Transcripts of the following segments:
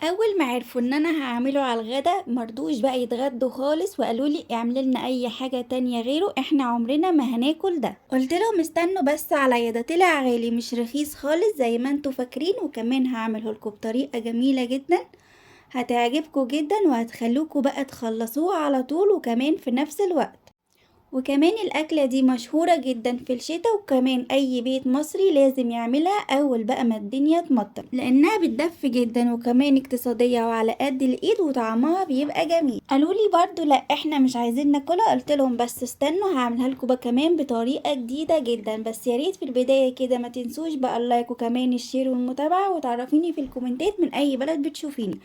اول ما عرفوا ان انا هعمله على الغدا مرضوش بقى يتغدوا خالص وقالوا لي اعملي لنا اي حاجه تانية غيره، احنا عمرنا ما هناكل ده. قلت لهم استنوا بس عليا، ده طلع غالي مش رخيص خالص زي ما انتوا فاكرين، وكمان هعمله لكم بطريقه جميله جدا هتعجبكم جدا وهتخلوكوا بقى تخلصوه على طول وكمان في نفس الوقت. وكمان الأكلة دي مشهورة جدا في الشتاء، وكمان أي بيت مصري لازم يعملها أول بقى ما الدنيا تمطر، لأنها بتدفي جدا وكمان اقتصادية وعلى قد الإيد وطعمها بيبقى جميل. قالولي برضو لا احنا مش عايزين ناكلها، قلتلهم بس استنوا هعملها لكم بقى كمان بطريقة جديدة جدا. بس ياريت في البداية كده ما تنسوش بقى اللايك وكمان الشير والمتابعة، وتعرفيني في الكومنتات من أي بلد بتشوفيني.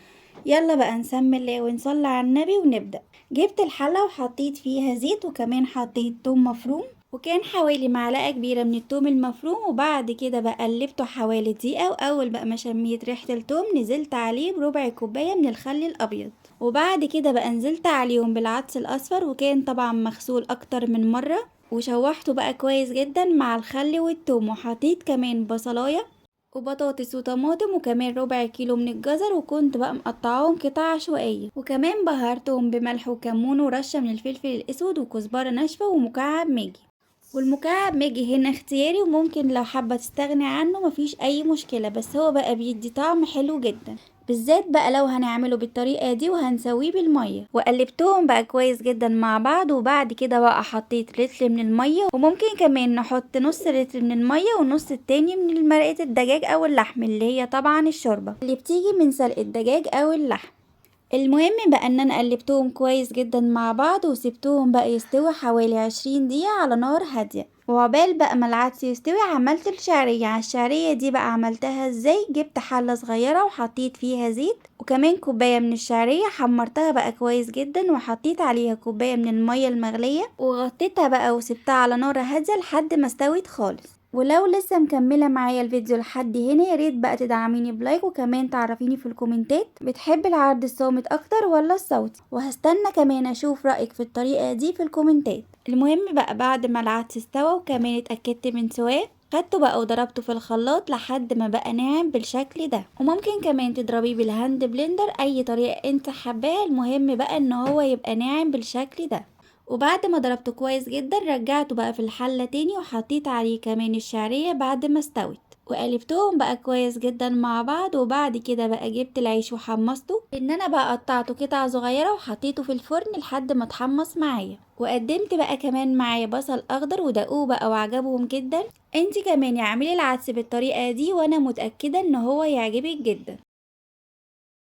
يلا بقى نسمي الله ونصلي على النبي ونبدأ. جبت الحلة وحطيت فيها زيت وكمان حطيت توم مفروم، وكان حوالي معلقة كبيرة من التوم المفروم، وبعد كده بقى قلبته حوالي دقيقة، وأول بقى ما شميت ريحة التوم نزلت عليه بربع كوباية من الخل الأبيض، وبعد كده بقى نزلت عليهم بالعدس الأصفر وكان طبعا مغسول أكتر من مرة، وشوحته بقى كويس جدا مع الخل والتوم، وحطيت كمان بصلاية وبطاطس وطماطم وكمان ربع كيلو من الجزر، وكنت بقى مقطعاهم قطع عشوائية، وكمان بهرتهم بملح وكمون ورشة من الفلفل الاسود وكزبرة ناشفة ومكعب ماجي. والمكعب ماجي هنا اختياري، وممكن لو حابة تستغني عنه مفيش اي مشكلة، بس هو بقى بيدي طعم حلو جدا، بالذات بقى لو هنعمله بالطريقة دي وهنسويه بالمية. وقلبتهم بقى كويس جدا مع بعض، وبعد كده بقى حطيت لتر من المية، وممكن كمان نحط نص لتر من المية والنص التاني من مرقة الدجاج او اللحم اللي هي طبعا الشوربة اللي بتيجي من سلق الدجاج او اللحم. المهم بقى ان انا قلبتهم كويس جدا مع بعض وسبتهم بقى يستوي حوالي 20 دقيقة على نار هادية. وعقبال بقى ما العدس يستوي عملت الشعرية. على الشعرية دي بقى عملتها ازاي؟ جبت حلة صغيرة وحطيت فيها زيت وكمان كوباية من الشعرية، حمرتها بقى كويس جدا وحطيت عليها كوباية من المية المغلية وغطيتها بقى وسبتها على نار هادية لحد ما استوت خالص. ولو لسه مكملة معايا الفيديو لحد هنا ياريت بقى تدعميني بلايك، وكمان تعرفيني في الكومنتات بتحب العرض الصامت اكتر ولا الصوتي، وهستنى كمان اشوف رأيك في الطريقة دي في الكومنتات. المهم بقى بعد ما العدس استوى وكمان اتأكدت من سواه، خدته بقى وضربته في الخلاط لحد ما بقى ناعم بالشكل ده، وممكن كمان تضربيه بالهاند بلندر اي طريقة انت حباها، المهم بقى ان هو يبقى ناعم بالشكل ده. وبعد ما ضربته كويس جدا رجعته بقى في الحلة تاني وحطيت عليه كمان الشعرية بعد ما استوت، وقلبتهم بقى كويس جدا مع بعض. وبعد كده بقى جبت العيش وحمصته، ان انا بقى قطعته قطع صغيرة وحطيته في الفرن لحد ما اتحمص معايا، وقدمت بقى كمان معايا بصل اخضر ودقوه بقى وعجبهم جدا. انتي كمان اعملي العدس بالطريقة دي وانا متأكدة ان هو يعجبك جدا.